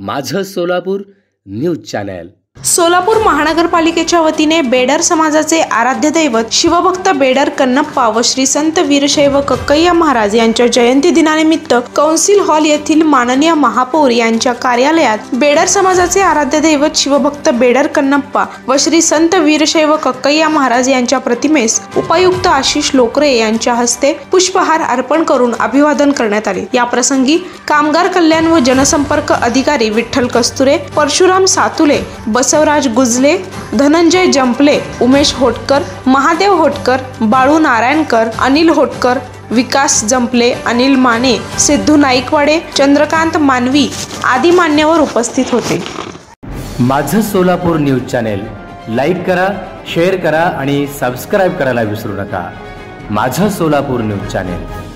माझं Solapur news channel. Solapur महानगरपालिकेच्या वतीने बेडर समाजाचे आराध्य दैवत शिवभक्त बेडर कन्नप्पा व श्री संत वीरशैव कक्कय्या महाराज यांच्या जयंती दिनानिमित्त कौन्सिल हॉल येथील माननीय महापौर यांच्या कार्यालयात बेडर समाजाचे आराध्य दैवत शिवभक्त बेडर कन्नप्पा व श्री संत वीरशैव कक्कय्या महाराज यांच्या प्रतिमेस उपायुक्त आशिष लोकरे यांच्या हस्ते पुष्पहार अर्पण करून अभिवादन करण्यात आले। या प्रसंगी कामगार कल्याण व जनसंपर्क अधिकारी विठ्ठल कस्तुरे, परशुराम सातुले, बसवराज गुजले, धनंजय जंपले, उमेश होटकर, महादेव होटकर, बाळू नारायणकर, अनिल होटकर, विकास जंपले, अनिल माने, सिद्धू नाईकवाडे, चंद्रकांत मानवी आदी मान्यवर उपस्थित होते। माझं सोलापूर न्यूज चॅनल लाईक करा, शेअर करा आणि सबस्क्राइब करायला विसरू नका। माझं सोलापूर न्यूज चॅनल।